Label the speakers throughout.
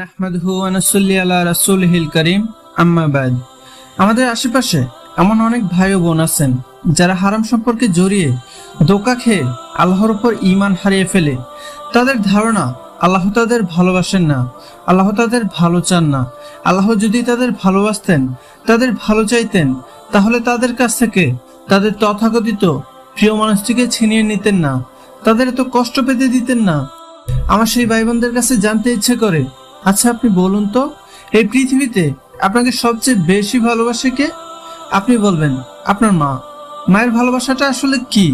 Speaker 1: নাহমাদুহু ওয়া নাসাল্লি আলা রাসূলিহিল কারীম আম্মা বাদ। আমাদের আশেপাশে এমন অনেক ভাই ও বোন আছেন যারা হারাম সম্পর্কে জড়িয়ে ধোঁকা খেয়ে আল্লাহর উপর ঈমান হারিয়ে ফেলে। তাদের ধারণা আল্লাহ তাদের ভালোবাসেন না, আল্লাহ তাদের ভালো চান না। আল্লাহ যদি তাদের ভালোবাসতেন, তাদের ভালো চাইতেন, তাহলে তাদের কাছ থেকে তাদের তথাকথিত প্রিয় মানুষটিকে ছিনিয়ে নিতেন না, তাদের এত কষ্ট পেতে দিতেন না। আমার সেই ভাই বোনদের কাছে জানতে ইচ্ছে করে, আচ্ছা আপনি বলুন তো, এই পৃথিবীতে আপনাকে সবচেয়ে বেশি ভালোবাসে কে? আপনি বলবেন আপনার মা। মায়ের ভালোবাসাটা আসলে কি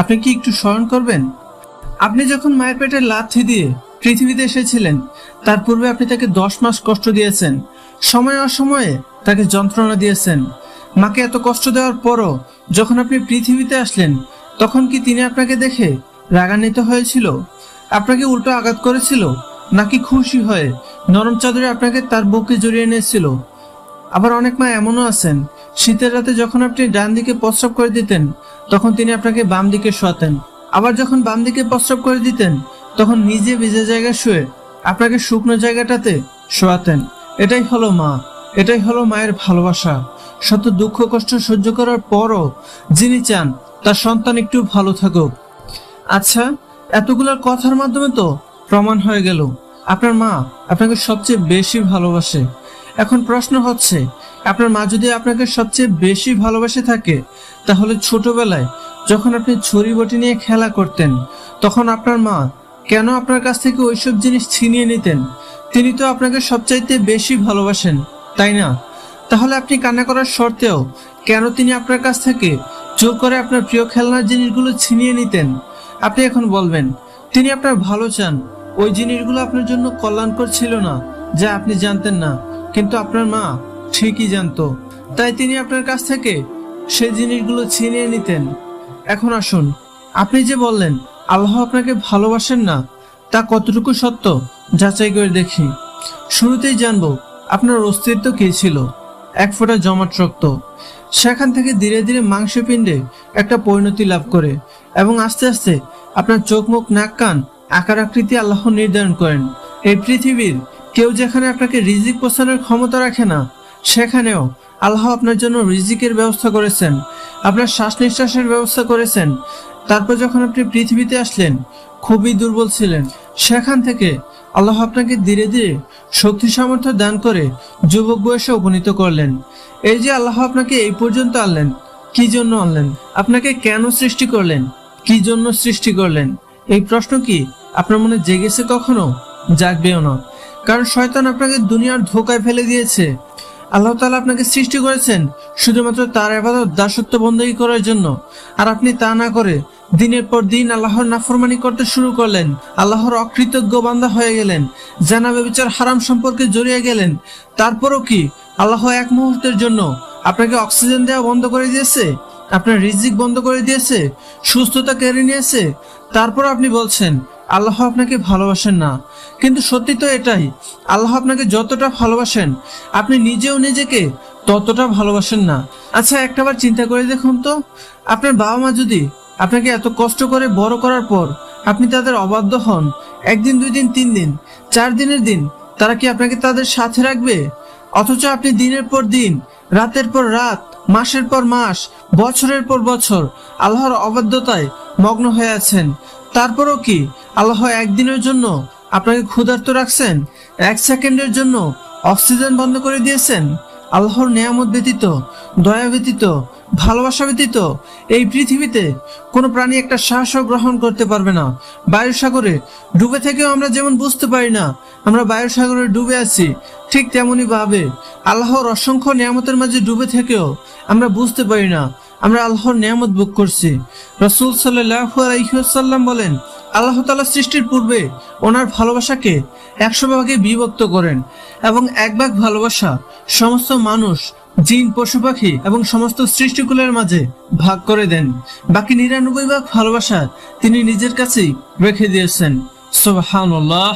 Speaker 1: আপনি কি একটু স্মরণ করবেন? আপনি যখন মায়ের পেটে লাথি দিয়ে পৃথিবীতে এসেছিলেন, তার পূর্বে আপনি তাকে 10 মাস কষ্ট দিয়েছেন, সময়ে অসময়ে তাকে যন্ত্রণা দিয়েছেন। মাকে এত কষ্ট দেওয়ার পরও যখন আপনি পৃথিবীতে আসলেন, তখন কি তিনি আপনাকে দেখে রাগান্বিত হয়েছিল, আপনাকে উল্টো আঘাত করেছিল, নাকি খুশি হয়ে নরম চাদরে আপনাকে তার বুকে জড়িয়ে নিয়েছিল? আবার অনেক মা এমনও আছেন, শীতের রাতে যখন আপনি ডান দিকে প্রস্রাব করে দিতেন, তখন তিনি আপনাকে বাম দিকে শোয়াতেন। আবার যখন বাম দিকে প্রস্রাব করে দিতেন, তখন নিজে ভিজে জায়গায় শুয়ে আপনাকে শুকনো জায়গাটাতে শোয়াতেন। এটাই হলো মা, এটাই হলো মায়ের ভালোবাসা। শত দুঃখ কষ্ট সহ্য করার পরও যিনি চান তার সন্তান একটু ভালো থাকুক। আচ্ছা, এতগুলোর কথার মাধ্যমে তো প্রমাণ হয়ে গেল আপনার মা আপনাকে সবচেয়ে বেশি ভালোবাসে। এখন প্রশ্ন হচ্ছে, আপনার মা যদি আপনাকে সবচেয়ে বেশি ভালোবাসে থাকে, তাহলে ছোটবেলায় যখন আপনি ছুরি বটি নিয়ে খেলা করতেন, তখন আপনার মা কেন আপনার কাছ থেকে ওইসব জিনিস ছিনিয়ে নিতেন? তিনি তো আপনাকে সবচাইতে বেশি ভালোবাসেন, তাই না? তাহলে আপনি কান্না করার সত্ত্বেও কেন তিনি আপনার কাছ থেকে জোর করে আপনার প্রিয় খেলনার জিনিসগুলো ছিনিয়ে নিতেন? আপনি এখন বলবেন তিনি আপনার ভালো চান, ওই জিনিসগুলো আপনার জন্য কল্যাণকর ছিল না, যা আপনি জানতেন না। কিন্তু আপনার মা ঠিকই জানতো, তাই তিনি আপনার কাছ থেকে সেই জিনিসগুলো ছিনিয়ে নিতেন। এখন আসুন, আপনি যে বললেন আল্লাহ আপনাকে ভালোবাসেন না, তা কতটুকু সত্য যাচাই করে দেখি। শুরুতেই জানবো আপনার অস্তিত্ব কি ছিল। এক ফোঁটা জমাট রক্ত, সেখান থেকে ধীরে ধীরে মাংসপিণ্ডে একটা পরিণতি লাভ করে, এবং আস্তে আস্তে আপনার চোখ মুখ নাক কান আকার আকৃতি আল্লাহ নির্ধারণ করেন। এই পৃথিবীর কেউ যেখানে আপনাকে রিজিক পৌঁছানোর ক্ষমতা রাখে না, সেখানেও আল্লাহ আপনার জন্য রিজিকের ব্যবস্থা করেছেন, আপনার শ্বাস নিঃশ্বাসের ব্যবস্থা করেছেন। তারপর যখন আপনি পৃথিবীতে আসলেন, খুবই দুর্বল ছিলেন, সেখান থেকে আল্লাহ আপনাকে ধীরে ধীরে শক্তি সামর্থ্য দান করে যুবক বয়সে উপনীত করলেন। এই যে আল্লাহ আপনাকে এই পর্যন্ত আনলেন, কি জন্য আনলেন? আপনাকে কেন সৃষ্টি করলেন? কি জন্য সৃষ্টি করলেন? এই প্রশ্ন কি আপনার মনে জেগেছে কখনো? জাগবেও না, কারণ শয়তান আপনাকে দুনিয়ার ধোকায় ফেলে দিয়েছে। আল্লাহ তাআলা আপনাকে সৃষ্টি করেছেন শুধুমাত্র তার ইবাদত দাসত্ব বন্দেগী করার জন্য, আর আপনি তা না করে দিনের পর দিন আল্লাহর নাফরমানি করতে শুরু করলেন, আল্লাহর অকৃতজ্ঞ বান্দা হয়ে গেলেন, জানা ব্যভিচার হারাম সম্পর্কে জড়িয়ে গেলেন। তারপরও কি আল্লাহ এক মুহূর্তের জন্য আপনাকে অক্সিজেন দেওয়া বন্ধ করে দিয়েছে? আপনার রিজিক বন্ধ করে দিয়েছে? সুস্থতা কেড়ে নিয়েছে? তারপর আপনি বলছেন আল্লাহ আপনাকে ভালোবাসেন না। কিন্তু সত্যি তো এটাই, আল্লাহ আপনাকে যতটা ভালোবাসেন, আপনি নিজেও নিজেকে ততটা ভালোবাসেন না। আচ্ছা, একটাবার চিন্তা করে দেখুন তো, আপনার বাবা মা যদি আপনাকে এত কষ্ট করে বড় করার পর আপনি তাদের অবাধ্য হন, একদিন, 2 দিন, 3 দিন, 4 দিনের দিন, তারা কি আপনাকে তাদের সাথে রাখবে? অথচ আপনি দিনের পর দিন, রাতের পর রাত, মাসের পর মাস, বছরের পর বছর আল্লাহর অবাধ্যতায় মগ্ন হয়ে আছেন। তারপরও কি আল্লাহ একদিনের জন্য আপনাকে ক্ষুধার্ত রাখছেন? 1 সেকেন্ডের জন্য অক্সিজেন বন্ধ করে দিয়েছেন? আল্লাহর নিয়ামত ব্যতীত, দয়া ব্যতীত, ভালোবাসা ব্যতীত এই পৃথিবীতে কোনো প্রাণী একটা শ্বাসও গ্রহণ করতে পারবে না। বায়ুর সাগরে ডুবে থেকেও আমরা যেমন বুঝতে পারি না আমরা বায়ুর সাগরে ডুবে আছি, ঠিক তেমনি ভাবে আল্লাহর অসংখ্য নিয়ামতের মাঝে ডুবে থেকেও আমরা বুঝতে পারি না আমরা আল্লাহর নিয়ামত ভোগ করছি। রাসূল সাল্লাল্লাহু আলাইহি ওয়াসাল্লাম বলেন, আল্লাহ তাআলা সৃষ্টির পূর্বে ওনার ভালোবাসাকে 100 ভাগে বিভক্ত করেন, এবং 1 ভাগ ভালোবাসা সমস্ত মানুষ, জিন, পশু পাখি এবং সমস্ত সৃষ্টিকুলের মাঝে ভাগ করে দেন। বাকি 99 ভাগ ভালোবাসা তিনি নিজের কাছেই রেখে দিয়েছেন। সুবহানাল্লাহ।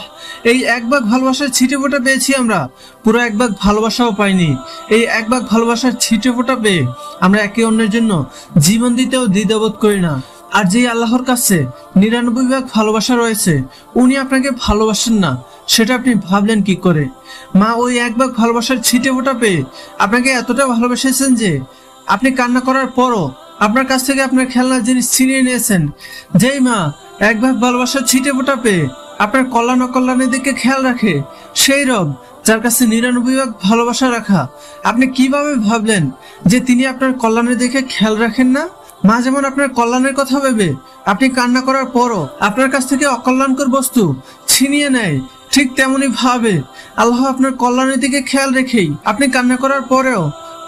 Speaker 1: এই 1 ভাগ ভালোবাসার ছিটেফোঁটা পেয়েছি আমরা, পুরো 1 ভাগ ভালোবাসাও পাইনি। এই 1 ভাগ ভালোবাসার ছিটেফোঁটা পেয়ে আমরা একে অন্যের জন্য জীবন দিতেও দ্বিধাবোধ করি না। আর যে আল্লাহর কাছে 99 ভাগ ভালোবাসা রয়েছে, উনি আপনাকে ভালোবাসেন না, সেটা আপনি ভাবলেন কি করে? মা ওই এক ভাগ ভালোবাসার ছিটে ফোঁটা পেয়ে আপনাকে এতটা ভালোবেসেছেন যে আপনি কান্না করার পরও আপনার কাছ থেকে আপনার খেলনার জিনিস ছিনিয়ে নিয়েছেন। যেই মা এক ভাগ ভালোবাসার ছিটে ফোঁটা পেয়ে আপনার কল্যাণ অকল্যাণের দিকে খেয়াল রাখে, সেই রব যার কাছে 99 ভাগ ভালোবাসা রাখা, আপনি কিভাবে ভাবলেন যে তিনি আপনার কল্যাণের দিকে খেয়াল রাখেন না? মা যেমন আপনার কল্যাণের কথা ভেবে আপনি কান্না করার পরও আপনার কাছ থেকে অকল্যাণকর বস্তু ছিনিয়ে নেয়, ঠিক তেমনি ভাবে আল্লাহ আপনার কল্যাণের দিকে খেয়াল রেখেই আপনি কান্না করার পরেও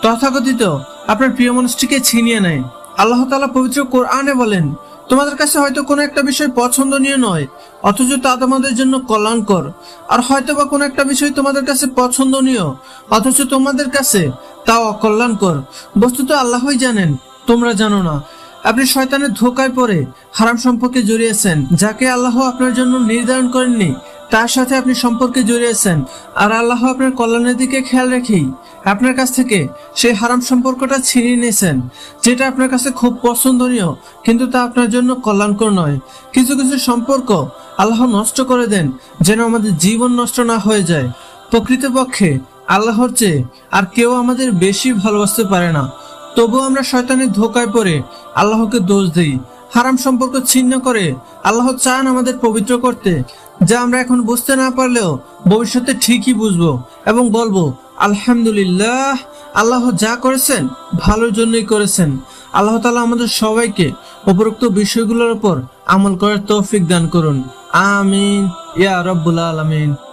Speaker 1: তথাকথিত আপনার প্রিয় মানুষটিকে ছিনিয়ে নেয়। আল্লাহ তাআলা পবিত্র কোরআনে বলেন, তোমাদের কাছে হয়তো কোনো একটা বিষয় পছন্দনীয় নয়, অথচ তা তোমাদের জন্য কল্যাণকর। আর হয়তো বা কোনো একটা বিষয় তোমাদের কাছে পছন্দনীয়, অথচ তোমাদের কাছে তা অকল্যাণকর। বস্তুত আল্লাহই জানেন, তোমরা জানো না। আপনি শয়তানের ধোঁকায় পড়ে হারাম সম্পর্কে জড়িয়েছেন। যাকে আল্লাহ আপনার জন্য নির্ধারণ করেননি তার সাথে আপনি সম্পর্কে জড়িয়েছেন। আর আল্লাহ আপনার কল্যাণের দিকে খেয়াল রেখেই আপনার কাছ থেকে সেই হারাম সম্পর্কটা ছিনিয়ে নিয়েছেন, যেটা আপনার কাছে খুব পছন্দনীয়, কিন্তু তা আপনার জন্য কল্যাণকর নয়। কিছু কিছু সম্পর্ক আল্লাহ নষ্ট করে দেন যেন আমাদের জীবন নষ্ট না হয়ে যায়। প্রকৃতপক্ষে আল্লাহর চেয়ে আর কেউ আমাদের বেশি ভালোবাসতে পারে না। তবুও আমরা শয়তানের ধোঁকায় পড়ে আল্লাহকে দোষ দিই। হারাম সম্পর্ক ছিন্ন করে আল্লাহ চান আমাদের পবিত্র করতে, যা আমরা এখন বুঝতে না পারলেও ভবিষ্যতে ঠিকই বুঝবো এবং বলবো আলহামদুলিল্লাহ, আল্লাহ যা করেছেন ভালোর জন্যই করেছেন। আল্লাহ তাআলা আমাদের সবাইকে উপরোক্ত বিষয়গুলোর উপর আমল করার তৌফিক দান করুন। আমিন ইয়া রাব্বুল আলামিন।